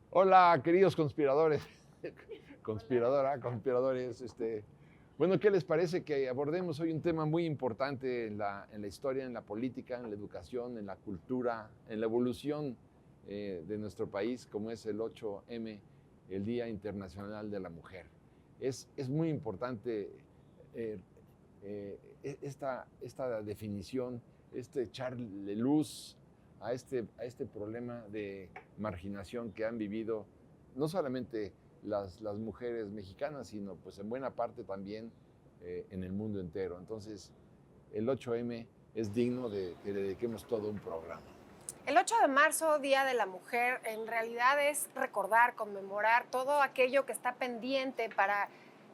Hola, queridos conspiradores, conspiradores. Bueno, ¿qué les parece que abordemos hoy un tema muy importante en la historia, en la política, en la educación, en la cultura, en la evolución de nuestro país, como es el 8M, el Día Internacional de la Mujer? Es muy importante eh, esta definición, echarle luz a este problema de marginación que han vivido no solamente las mujeres mexicanas, sino pues en buena parte también en el mundo entero. Entonces, el 8M es digno de que le dediquemos todo un programa. El 8 de marzo, Día de la Mujer, en realidad es recordar, conmemorar todo aquello que está pendiente para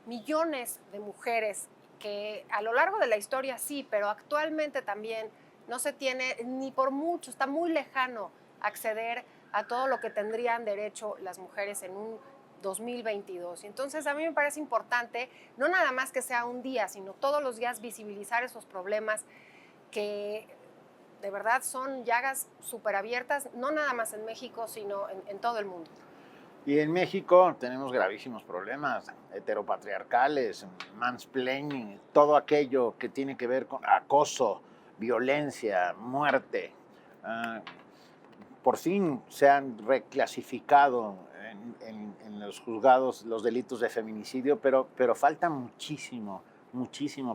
millones de mujeres que a lo largo de la historia sí, pero actualmente también no se tiene ni por mucho, está muy lejano acceder a todo lo que tendrían derecho las mujeres en un 2022. Y entonces a mí me parece importante, no nada más que sea un día, sino todos los días visibilizar esos problemas que de verdad son llagas súper abiertas, no nada más en México, sino en todo el mundo. Y en México tenemos gravísimos problemas heteropatriarcales, mansplaining, todo aquello que tiene que ver con acoso, violencia, muerte. Por fin se han reclasificado en los juzgados los delitos de feminicidio, pero falta muchísimo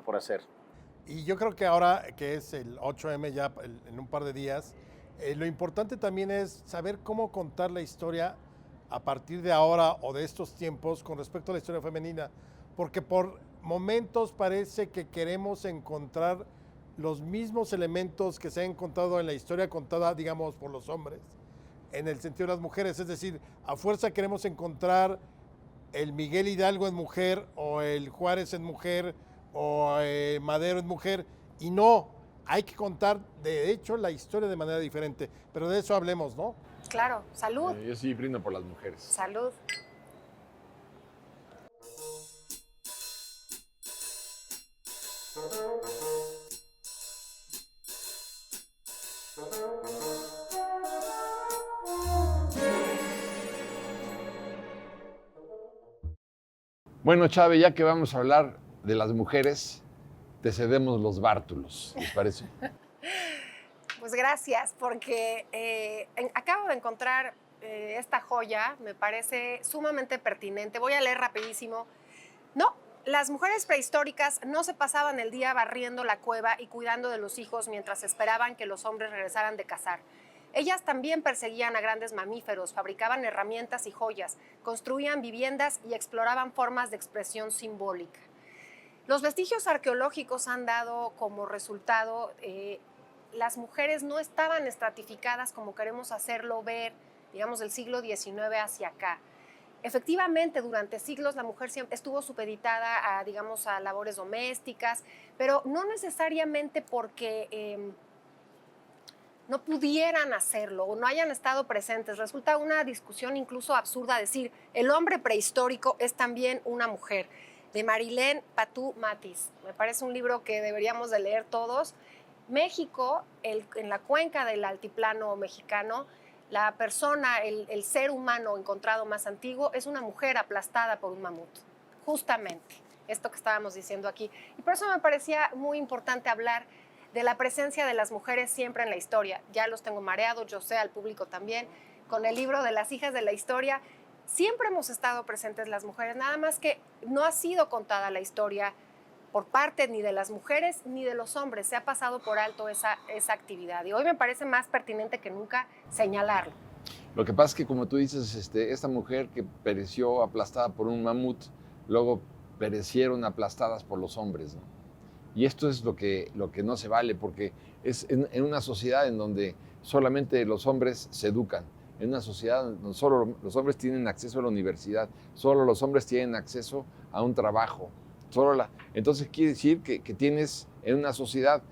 por hacer. Y yo creo que ahora que es el 8M ya en un par de días, lo importante también es saber cómo contar la historia a partir de ahora o de estos tiempos con respecto a la historia femenina, porque por momentos parece que queremos encontrar los mismos elementos que se han encontrado en la historia contada, digamos, por los hombres, en el sentido de las mujeres, es decir, a fuerza queremos encontrar el Miguel Hidalgo en mujer o el Juárez en mujer o Madero en mujer, y no, hay que contar de hecho la historia de manera diferente, pero de eso hablemos, ¿no? Claro, salud. Yo sí brindo por las mujeres. Salud. Bueno, Chave, ya que vamos a hablar de las mujeres, te cedemos los bártulos, ¿les parece? Pues gracias, porque acabo de encontrar esta joya, me parece sumamente pertinente. Voy a leer rapidísimo. No, las mujeres prehistóricas no se pasaban el día barriendo la cueva y cuidando de los hijos mientras esperaban que los hombres regresaran de cazar. Ellas también perseguían a grandes mamíferos, fabricaban herramientas y joyas, construían viviendas y exploraban formas de expresión simbólica. Los vestigios arqueológicos han dado como resultado las mujeres no estaban estratificadas como queremos hacerlo ver, digamos, del siglo XIX hacia acá. Efectivamente, durante siglos la mujer siempre estuvo supeditada a, digamos, a labores domésticas, pero no necesariamente porque no pudieran hacerlo o no hayan estado presentes. Resulta una discusión incluso absurda decir el hombre prehistórico es también una mujer, de Marilén Patou Matis. Me parece un libro que deberíamos de leer todos. México, en la cuenca del altiplano mexicano, la persona, el ser humano encontrado más antiguo es una mujer aplastada por un mamut, justamente, esto que estábamos diciendo aquí. Y por eso me parecía muy importante hablar de la presencia de las mujeres siempre en la historia. Ya los tengo mareados, yo sé, al público también, con el libro de las hijas de la historia. Siempre hemos estado presentes las mujeres, nada más que no ha sido contada la historia por parte ni de las mujeres ni de los hombres. Se ha pasado por alto esa actividad. Y hoy me parece más pertinente que nunca señalarlo. Lo que pasa es que, como tú dices, esta mujer que pereció aplastada por un mamut, luego perecieron aplastadas por los hombres, ¿no? Y esto es lo que no se vale, porque es en una sociedad en donde solamente los hombres se educan, en una sociedad donde solo los hombres tienen acceso a la universidad, solo los hombres tienen acceso a un trabajo. Entonces quiere decir que tienes en una sociedad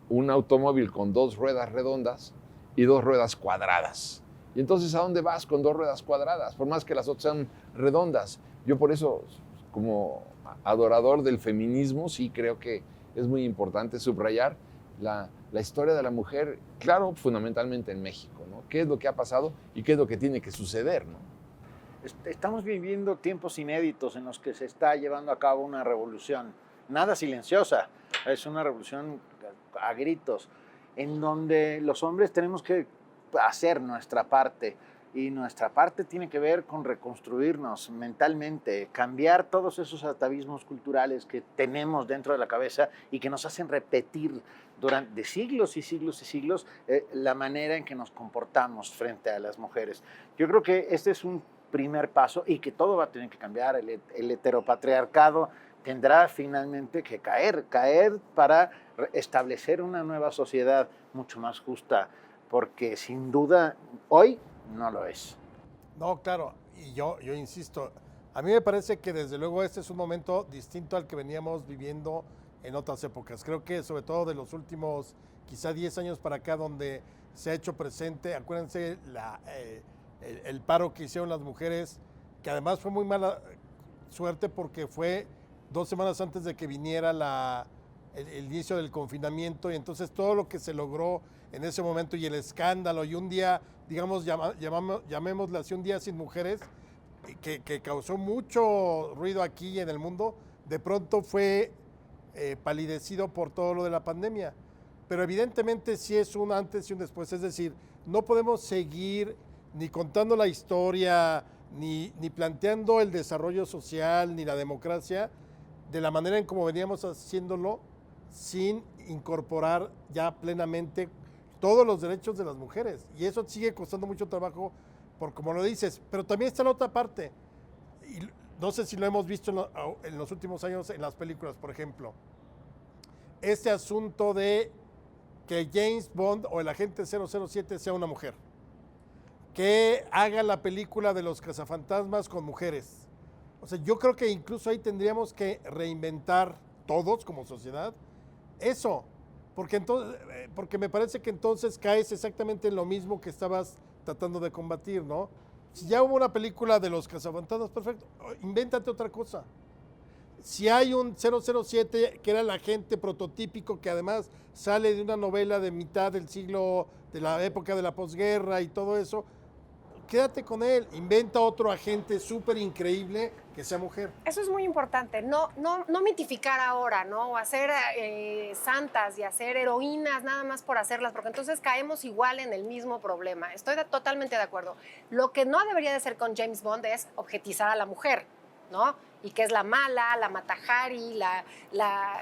un automóvil con 2 ruedas redondas y 2 ruedas cuadradas. Y entonces, ¿a dónde vas con 2 ruedas cuadradas? Por más que las otras sean redondas. Yo por eso, como adorador del feminismo, sí creo que es muy importante subrayar la historia de la mujer, claro, fundamentalmente en México, ¿no? ¿Qué es lo que ha pasado y qué es lo que tiene que suceder, ¿no? Estamos viviendo tiempos inéditos en los que se está llevando a cabo una revolución, nada silenciosa, es una revolución a gritos, en donde los hombres tenemos que hacer nuestra parte. Y nuestra parte tiene que ver con reconstruirnos mentalmente, cambiar todos esos atavismos culturales que tenemos dentro de la cabeza y que nos hacen repetir durante siglos y siglos y siglos la manera en que nos comportamos frente a las mujeres. Yo creo que este es un primer paso y que todo va a tener que cambiar. El heteropatriarcado tendrá finalmente que caer para establecer una nueva sociedad mucho más justa, porque sin duda hoy no lo es. No, claro, y yo insisto, a mí me parece que desde luego este es un momento distinto al que veníamos viviendo en otras épocas. Creo que sobre todo de los últimos quizá 10 años para acá, donde se ha hecho presente, acuérdense el paro que hicieron las mujeres, que además fue muy mala suerte porque fue 2 semanas antes de que viniera el inicio del confinamiento, y entonces todo lo que se logró en ese momento y el escándalo y un día, digamos, llamémosle así, un día sin mujeres, que causó mucho ruido aquí en el mundo, de pronto fue palidecido por todo lo de la pandemia. Pero evidentemente sí es un antes y un después, es decir, no podemos seguir ni contando la historia, ni planteando el desarrollo social, ni la democracia de la manera en como veníamos haciéndolo, sin incorporar ya plenamente todos los derechos de las mujeres. Y eso sigue costando mucho trabajo, por como lo dices. Pero también está la otra parte. Y no sé si lo hemos visto en los últimos años en las películas, por ejemplo. Este asunto de que James Bond o el agente 007 sea una mujer. Que haga la película de los cazafantasmas con mujeres. O sea, yo creo que incluso ahí tendríamos que reinventar todos como sociedad eso, porque me parece que entonces caes exactamente en lo mismo que estabas tratando de combatir, ¿no? Si ya hubo una película de los cazafantasmas, perfecto, invéntate otra cosa. Si hay un 007 que era el agente prototípico que además sale de una novela de mitad del siglo, de la época de la posguerra y todo eso, quédate con él, inventa otro agente súper increíble que sea mujer. Eso es muy importante, no mitificar ahora, ¿no? O hacer santas y hacer heroínas nada más por hacerlas, porque entonces caemos igual en el mismo problema. Estoy totalmente de acuerdo. Lo que no debería de ser con James Bond es objetizar a la mujer, ¿no? Y que es la mala, la matajari,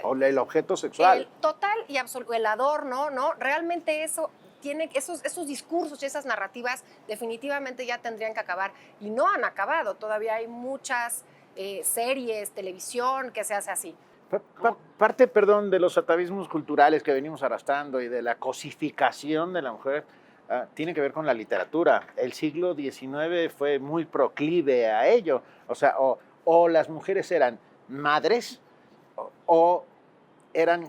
o el objeto sexual. El total y absoluto, el adorno, ¿no? Realmente eso tiene esos discursos y esas narrativas definitivamente ya tendrían que acabar y no han acabado. Todavía hay muchas series, televisión que se hace así. Parte, perdón, de los atavismos culturales que venimos arrastrando y de la cosificación de la mujer tiene que ver con la literatura. El siglo XIX fue muy proclive a ello. O sea, o las mujeres eran madres o eran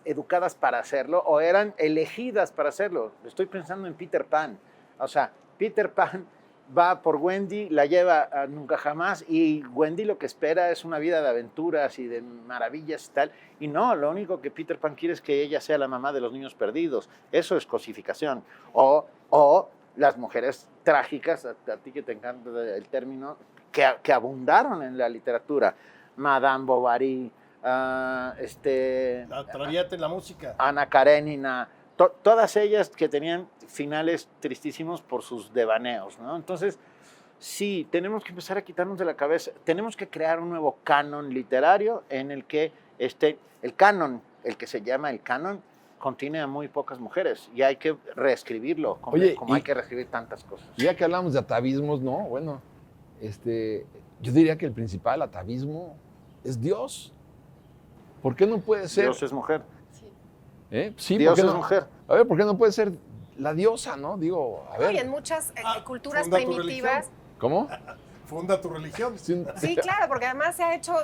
educadas para hacerlo o eran elegidas para hacerlo. Estoy pensando en Peter Pan. O sea, Peter Pan va por Wendy, la lleva a nunca jamás y Wendy lo que espera es una vida de aventuras y de maravillas y tal. Y no, lo único que Peter Pan quiere es que ella sea la mamá de los niños perdidos. Eso es cosificación. O las mujeres trágicas, a ti que te encanta el término, que abundaron en la literatura. Madame Bovary, La Traviata en la música. Ana Karenina, todas ellas que tenían finales tristísimos por sus devaneos, ¿no? Entonces, sí, tenemos que empezar a quitarnos de la cabeza, tenemos que crear un nuevo canon literario en el que el canon, el que se llama el canon, contiene a muy pocas mujeres y hay que reescribirlo, como hay que reescribir tantas cosas. Ya que hablamos de atavismos, ¿no? Bueno, yo diría que el principal atavismo es Dios. ¿Por qué no puede ser? Dios es mujer. Sí. Sí, Dios ¿por qué es no? mujer. A ver, ¿por qué no puede ser la diosa, no? Digo, a ver. Y en muchas culturas funda tu primitivas. religión. ¿Cómo? Funda tu religión. Sí, claro, porque además se ha hecho,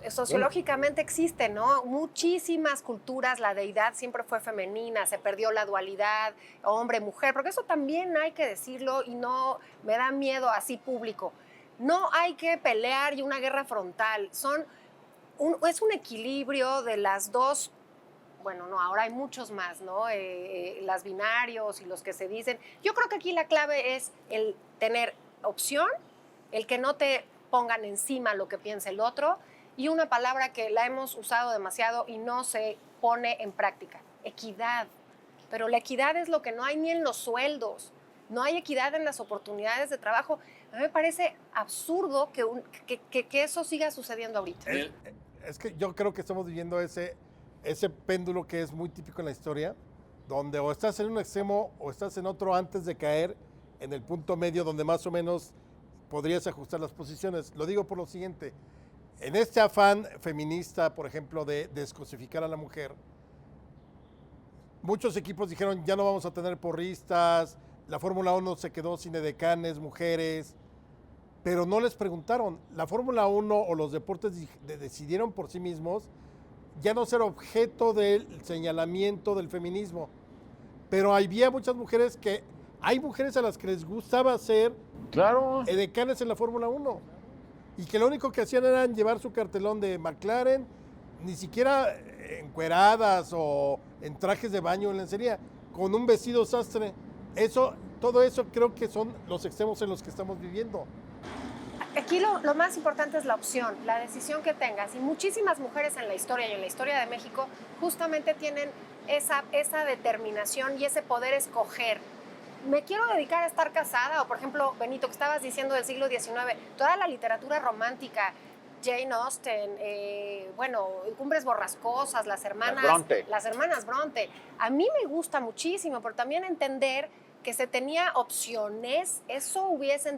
sociológicamente existe, ¿no? Muchísimas culturas, la deidad siempre fue femenina, se perdió la dualidad, hombre-mujer, porque eso también hay que decirlo y no me da miedo así público. No hay que pelear y una guerra frontal, es un equilibrio de las dos. Bueno, no, ahora hay muchos más, ¿no? Las binarios y los que se dicen. Yo creo que aquí la clave es el tener opción el que no te pongan encima lo que piensa el otro, y una palabra que la hemos usado demasiado y no se pone en práctica: equidad. Pero la equidad es lo que no hay ni en los sueldos, no hay equidad en las oportunidades de trabajo. A mí me parece absurdo que eso siga sucediendo ahorita. Es que yo creo que estamos viviendo ese péndulo que es muy típico en la historia, donde o estás en un extremo o estás en otro antes de caer en el punto medio donde más o menos podrías ajustar las posiciones. Lo digo por lo siguiente: en este afán feminista, por ejemplo, de descosificar a la mujer, muchos equipos dijeron ya no vamos a tener porristas, la Fórmula 1 se quedó sin edecanes, mujeres, pero no les preguntaron. La Fórmula 1 o los deportes decidieron por sí mismos ya no ser objeto del señalamiento del feminismo. Pero había muchas mujeres hay mujeres a las que les gustaba ser Claro. edecanes en la Fórmula 1 y que lo único que hacían era llevar su cartelón de McLaren, ni siquiera encueradas o en trajes de baño en lencería, con un vestido sastre. Todo eso creo que son los extremos en los que estamos viviendo. Aquí lo más importante es la opción, la decisión que tengas. Y muchísimas mujeres en la historia y en la historia de México justamente tienen esa determinación y ese poder escoger. ¿Me quiero dedicar a estar casada? O, por ejemplo, Benito, que estabas diciendo del siglo XIX, toda la literatura romántica, Jane Austen, Cumbres Borrascosas, las hermanas Bronte. A mí me gusta muchísimo, pero también entender que se tenía opciones, eso hubiese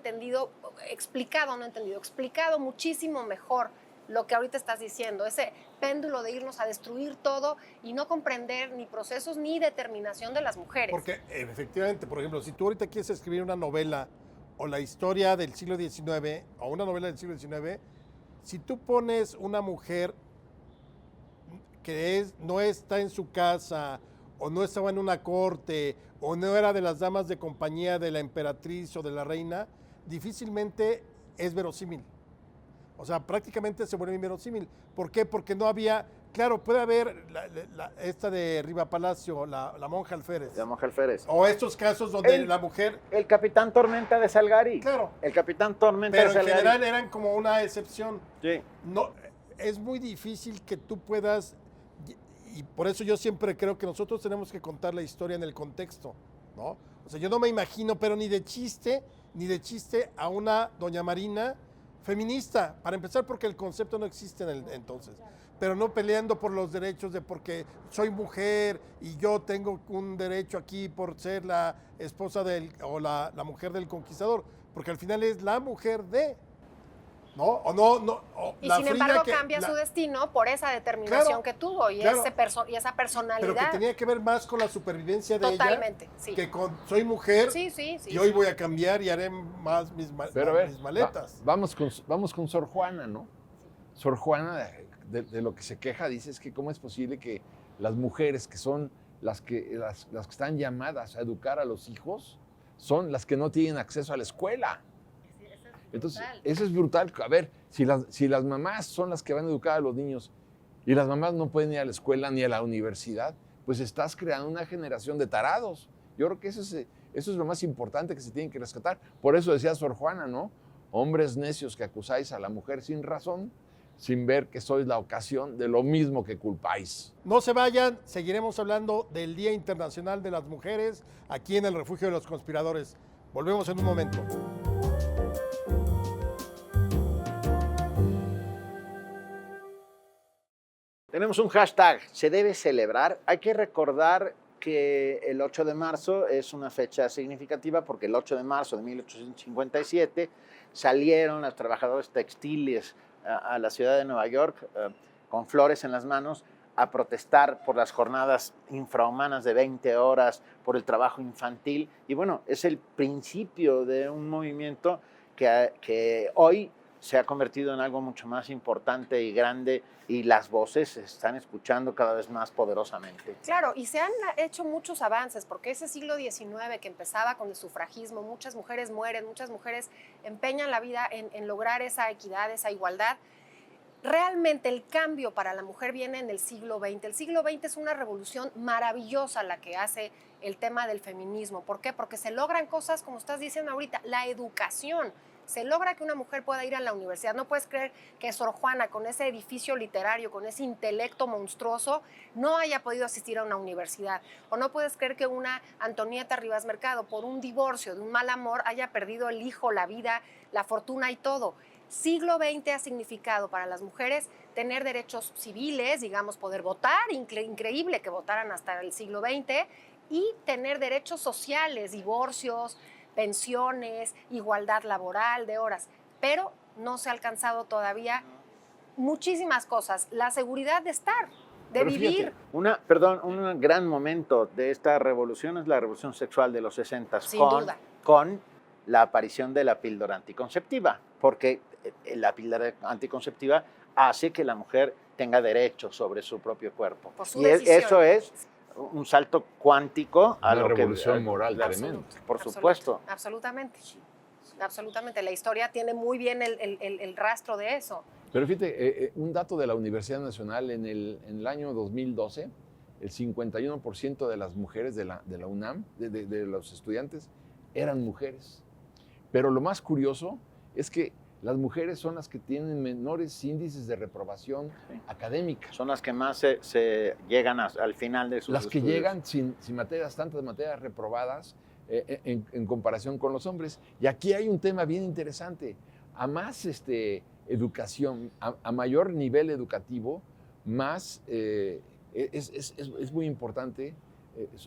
explicado muchísimo mejor lo que ahorita estás diciendo, ese péndulo de irnos a destruir todo y no comprender ni procesos ni determinación de las mujeres. Porque efectivamente, por ejemplo, si tú ahorita quieres escribir una novela o la historia del siglo XIX o una novela del siglo XIX, si tú pones una mujer que no está en su casa o no estaba en una corte o no era de las damas de compañía de la emperatriz o de la reina, difícilmente es verosímil. O sea, prácticamente se vuelve inverosímil. ¿Por qué? Porque no había... Claro, puede haber esta de Riva Palacio, la monja alférez. La monja alférez. O estos casos donde la mujer... El Capitán Tormenta de Salgari. Claro. El Capitán Tormenta de Salgari. Pero en general eran como una excepción. Sí. No, es muy difícil que tú puedas... Y por eso yo siempre creo que nosotros tenemos que contar la historia en el contexto, ¿no? O sea, yo no me imagino, pero ni de chiste a una doña Marina feminista, para empezar, porque el concepto no existe entonces, pero no peleando por los derechos de porque soy mujer y yo tengo un derecho aquí por ser la esposa o la mujer del conquistador, porque al final es la mujer de... ¿No? O no. Y sin embargo cambia su destino por esa determinación que tuvo y esa personalidad. Pero que tenía que ver más con la supervivencia de Totalmente, ella. Sí. Que con soy mujer y hoy voy a cambiar y haré más mis maletas. Vamos con Sor Juana, ¿no? Sor Juana, de lo que se queja, dice es que cómo es posible que las mujeres que son las que están llamadas a educar a los hijos son las que no tienen acceso a la escuela. Entonces, eso es brutal. A ver, si las mamás son las que van a educar a los niños y las mamás no pueden ir a la escuela ni a la universidad, pues estás creando una generación de tarados. Yo creo que eso es lo más importante que se tiene que rescatar. Por eso decía Sor Juana, ¿no? Hombres necios que acusáis a la mujer sin razón, sin ver que sois la ocasión de lo mismo que culpáis. No se vayan, seguiremos hablando del Día Internacional de las Mujeres aquí en el Refugio de los Conspiradores. Volvemos en un momento. Tenemos un hashtag, se debe celebrar. Hay que recordar que el 8 de marzo es una fecha significativa porque el 8 de marzo de 1857 salieron los trabajadores textiles a la ciudad de Nueva York con flores en las manos a protestar por las jornadas infrahumanas de 20 horas, por el trabajo infantil. Y bueno, es el principio de un movimiento que hoy se ha convertido en algo mucho más importante y grande y las voces se están escuchando cada vez más poderosamente. Claro, y se han hecho muchos avances, porque ese siglo XIX que empezaba con el sufragismo, muchas mujeres mueren, muchas mujeres empeñan la vida en lograr esa equidad, esa igualdad. Realmente el cambio para la mujer viene en el siglo XX. El siglo XX es una revolución maravillosa la que hace el tema del feminismo. ¿Por qué? Porque se logran cosas, como estás diciendo ahorita, la educación. se logra que una mujer pueda ir a la universidad. No puedes creer que Sor Juana, con ese edificio literario, con ese intelecto monstruoso, no haya podido asistir a una universidad. O no puedes creer que una Antonieta Rivas Mercado, por un divorcio, de un mal amor, haya perdido el hijo, la vida, la fortuna y todo. Siglo XX ha significado para las mujeres tener derechos civiles, digamos, poder votar, increíble que votaran hasta el siglo XX, y tener derechos sociales, divorcios, pensiones, igualdad laboral de horas, pero no se ha alcanzado todavía muchísimas cosas. La seguridad de estar, de Pero vivir. fíjate, un gran momento de esta revolución es la revolución sexual de los 60 Sin duda. con la aparición de la píldora anticonceptiva, porque la píldora anticonceptiva hace que la mujer tenga derechos sobre su propio cuerpo. Por su Y decisión. eso es un salto cuántico a Una lo revolución que moral la- tremenda. Por supuesto. Absolutamente. Absolutamente. La historia tiene muy bien el rastro de eso. Pero fíjate, un dato de la Universidad Nacional, en el año 2012, el 51% de las mujeres de la UNAM, de los estudiantes, eran mujeres. Pero lo más curioso es que las mujeres son las que tienen menores índices de reprobación académica. Son las que más se llegan al final de sus Las que estudios. llegan sin tantas materias reprobadas en comparación con los hombres. Y aquí hay un tema bien interesante. A más educación, a mayor nivel educativo, más es muy importante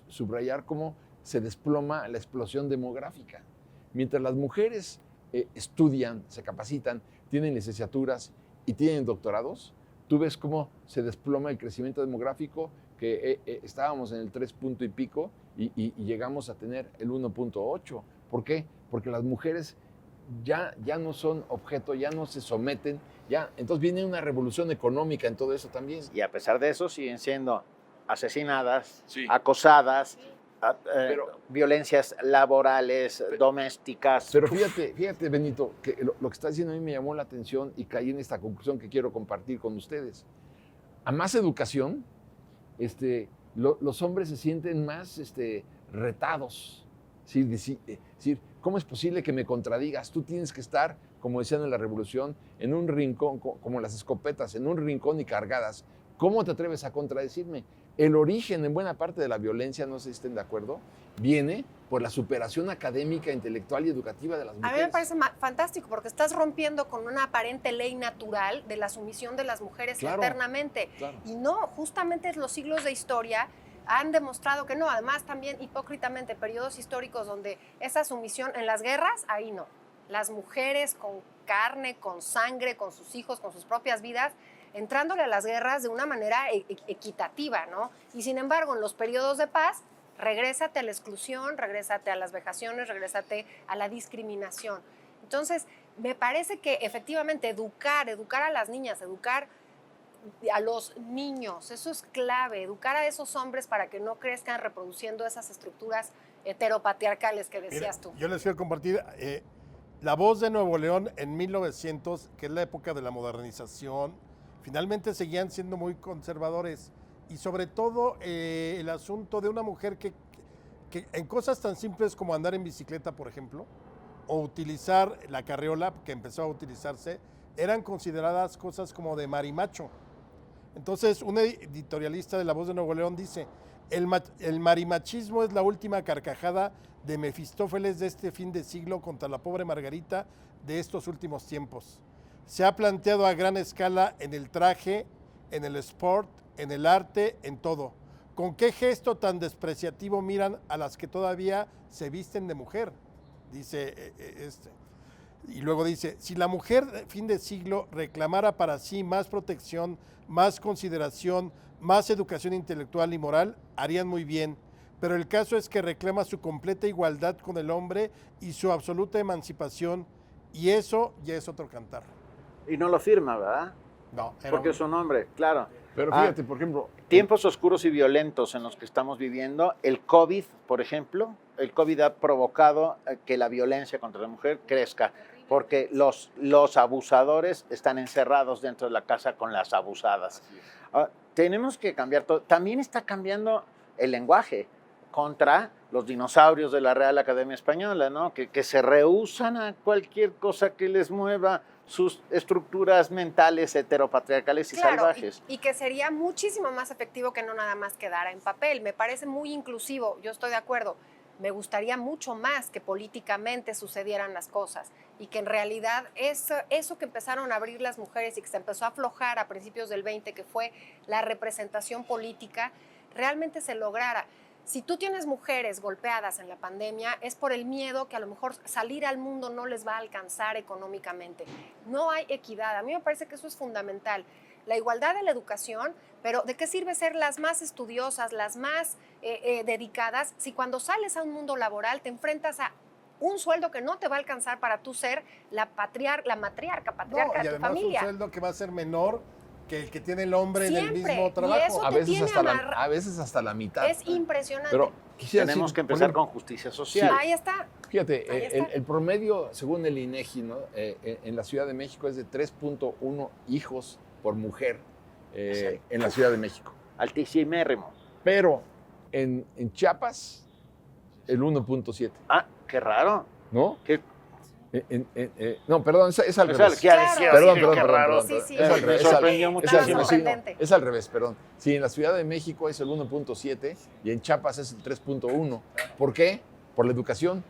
subrayar cómo se desploma la explosión demográfica. Mientras las mujeres estudian, se capacitan, tienen licenciaturas y tienen doctorados, tú ves cómo se desploma el crecimiento demográfico, que estábamos en el 3 punto y pico y llegamos a tener el 1.8. ¿Por qué? Porque las mujeres ya no son objeto, ya no se someten, entonces viene una revolución económica en todo eso también. Y a pesar de eso siguen siendo asesinadas, Sí. acosadas, Pero- violencias laborales, domésticas. Pero fíjate, Benito, que lo que está diciendo a mí me llamó la atención y caí en esta conclusión que quiero compartir con ustedes. A más educación, los hombres se sienten más retados. Es decir, ¿cómo es posible que me contradigas? Tú tienes que estar, como decían en la Revolución, en un rincón, como las escopetas, en un rincón y cargadas. ¿Cómo te atreves a contradecirme? El origen, en buena parte de la violencia, no sé si estén de acuerdo, viene por la superación académica, intelectual y educativa de las A mujeres. mí me parece fantástico porque estás rompiendo con una aparente ley natural de la sumisión de las mujeres Claro, eternamente. claro. Y no, justamente los siglos de historia han demostrado que no. Además, también hipócritamente, periodos históricos donde esa sumisión en las guerras, ahí no. Las mujeres con carne, con sangre, con sus hijos, con sus propias vidas, entrándole a las guerras de una manera equitativa, ¿no? Y sin embargo, en los periodos de paz, regrésate a la exclusión, regrésate a las vejaciones, regrésate a la discriminación. Entonces, me parece que efectivamente educar a las niñas, educar a los niños, eso es clave, educar a esos hombres para que no crezcan reproduciendo esas estructuras heteropatriarcales que decías Mira, tú. yo les quiero compartir La Voz de Nuevo León en 1900, que es la época de la modernización. Finalmente seguían siendo muy conservadores y sobre todo el asunto de una mujer que en cosas tan simples como andar en bicicleta, por ejemplo, o utilizar la carriola, que empezó a utilizarse, eran consideradas cosas como de marimacho. Entonces, un editorialista de La Voz de Nuevo León dice, el marimachismo es la última carcajada de Mefistófeles de este fin de siglo contra la pobre Margarita de estos últimos tiempos. Se ha planteado a gran escala en el traje, en el sport, en el arte, en todo. ¿Con qué gesto tan despreciativo miran a las que todavía se visten de mujer? Dice Y luego dice, si la mujer de fin de siglo reclamara para sí más protección, más consideración, más educación intelectual y moral, harían muy bien. Pero el caso es que reclama su completa igualdad con el hombre y su absoluta emancipación, y eso ya es otro cantar. Y no lo firma, ¿verdad? No, Porque es su nombre, claro. Pero fíjate, por ejemplo, Tiempos oscuros y violentos en los que estamos viviendo. El COVID, por ejemplo, el COVID ha provocado que la violencia contra la mujer crezca, porque los abusadores están encerrados dentro de la casa con las abusadas. Tenemos que cambiar todo. También está cambiando el lenguaje contra los dinosaurios de la Real Academia Española, ¿no? Que se rehúsan a cualquier cosa que les mueva sus estructuras mentales heteropatriarcales y salvajes. Y que sería muchísimo más efectivo que no nada más quedara en papel. Me parece muy inclusivo, yo estoy de acuerdo. Me gustaría mucho más que políticamente sucedieran las cosas y que en realidad eso que empezaron a abrir las mujeres y que se empezó a aflojar a principios del 20, que fue la representación política, realmente se lograra. Si tú tienes mujeres golpeadas en la pandemia, es por el miedo que a lo mejor salir al mundo no les va a alcanzar económicamente. No hay equidad. A mí me parece que eso es fundamental. La igualdad de la educación, pero ¿de qué sirve ser las más estudiosas, las más dedicadas, si cuando sales a un mundo laboral te enfrentas a un sueldo que no te va a alcanzar para tú ser la matriarca No, de y tu además familia? un sueldo que va a ser menor que el que tiene el hombre en el Siempre, mismo y trabajo. eso A te veces, tiene a veces hasta la mitad. Es impresionante. Pero quisiera Tenemos decir, que empezar poner- con justicia social. Ahí está. Fíjate, Ahí está. el promedio, según el INEGI, ¿no? En la Ciudad de México es de 3.1 hijos por mujer Sí. en la Ciudad de México. Altísimo. Pero en Chiapas, el 1.7, Ah, qué raro. ¿no? Qué, No, perdón, es al o sea, revés. ya Claro. decía, Perdón, sí, perdón, qué perdón, raro. perdón, Sí, sí. Es al revés. Me sorprendió es muchísimo. al- sí, sorprendente. es al revés, perdón. Sí, en la Ciudad de México es el 1.7 y en Chiapas es el 3.1. ¿Por qué? Por la educación.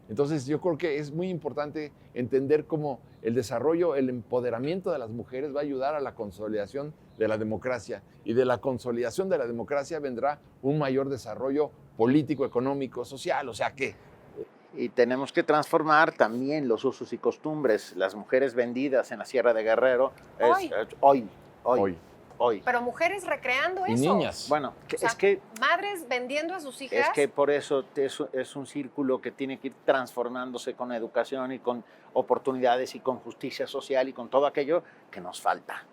Entonces yo creo que es muy importante entender cómo el desarrollo, el empoderamiento de las mujeres va a ayudar a la consolidación de la democracia. Y de la consolidación de la democracia vendrá un mayor desarrollo político, económico, social. O sea que Y tenemos que transformar también los usos y costumbres. Las mujeres vendidas en la Sierra de Guerrero hoy. Pero mujeres recreando y eso. niñas. Bueno, O sea, es que madres vendiendo a sus hijas. Es que por eso es un círculo que tiene que ir transformándose con educación y con oportunidades y con justicia social y con todo aquello que nos falta.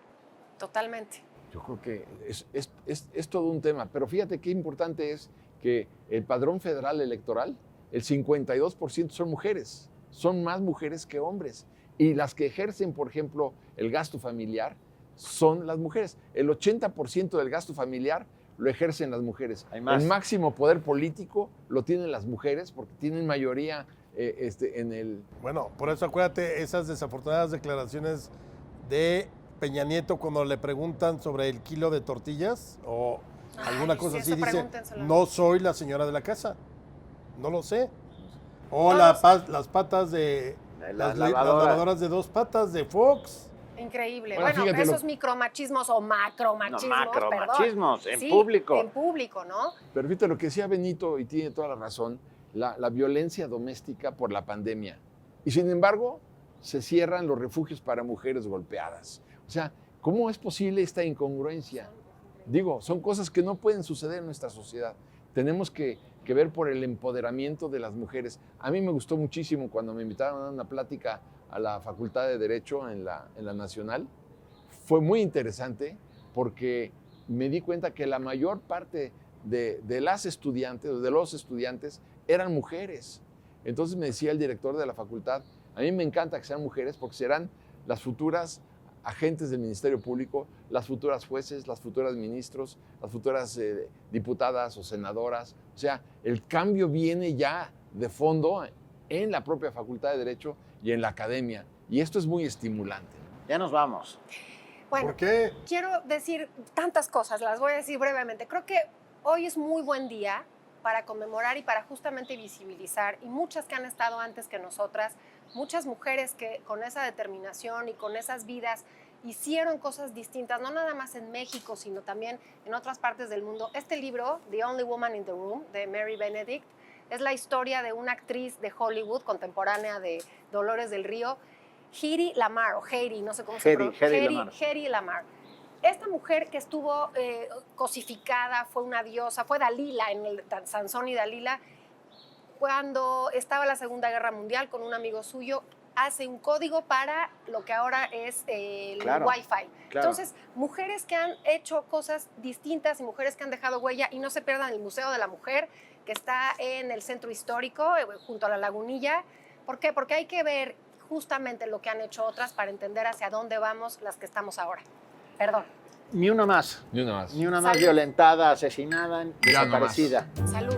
Totalmente. Yo creo que es todo un tema, pero fíjate qué importante es que el padrón federal electoral, el 52% son mujeres, son más mujeres que hombres. Y las que ejercen, por ejemplo, el gasto familiar son las mujeres. El 80% del gasto familiar lo ejercen las mujeres. Hay más. El máximo poder político lo tienen las mujeres porque tienen mayoría en el... Bueno, por eso acuérdate esas desafortunadas declaraciones de Peña Nieto cuando le preguntan sobre el kilo de tortillas o alguna Ay, cosa sí, así, eso dice, pregúntenselo. no soy la señora de la casa, no lo sé. O No la lo sé. las patas de Las las lavadoras. lavadoras de dos patas de Fox. Increíble. Bueno, Bueno, fíjate esos lo- micromachismos o macromachismos, No, macromachismos, perdón. en Sí, público. En público, ¿no? Pero fíjate lo que decía Benito, y tiene toda la razón, la violencia doméstica por la pandemia. Y sin embargo, se cierran los refugios para mujeres golpeadas. O sea, ¿cómo es posible esta incongruencia? Digo, son cosas que no pueden suceder en nuestra sociedad. Tenemos que ver por el empoderamiento de las mujeres. A mí me gustó muchísimo cuando me invitaron a dar una plática a la Facultad de Derecho en la Nacional. Fue muy interesante porque me di cuenta que la mayor parte de las estudiantes, de los estudiantes, eran mujeres. Entonces me decía el director de la facultad, a mí me encanta que sean mujeres porque serán las futuras agentes del Ministerio Público, las futuras jueces, las futuras ministros, las futuras diputadas o senadoras. O sea, el cambio viene ya de fondo en la propia Facultad de Derecho y en la academia. Y esto es muy estimulante. Ya nos vamos. Bueno, ¿Por qué? quiero decir tantas cosas, las voy a decir brevemente. Creo que hoy es muy buen día para conmemorar y para justamente visibilizar, y muchas que han estado antes que nosotras, muchas mujeres que con esa determinación y con esas vidas hicieron cosas distintas, no nada más en México, sino también en otras partes del mundo. Este libro, The Only Woman in the Room, de Mary Benedict, es la historia de una actriz de Hollywood contemporánea de Dolores del Río, Hedy Lamarr, o Hedy, no sé cómo se pronuncia. Hedy Lamarr. Esta mujer que estuvo cosificada, fue una diosa, fue Dalila, en el Sansón y Dalila, cuando estaba la Segunda Guerra Mundial con un amigo suyo, hace un código para lo que ahora es el Claro, Wi-Fi. claro. Entonces, mujeres que han hecho cosas distintas y mujeres que han dejado huella, y no se pierdan el Museo de la Mujer, que está en el Centro Histórico, junto a la Lagunilla. ¿Por qué? Porque hay que ver justamente lo que han hecho otras para entender hacia dónde vamos las que estamos ahora. Perdón. Ni una más. Ni una más. Ni una más Salud. violentada, asesinada, Ya no más. desaparecida. Salud.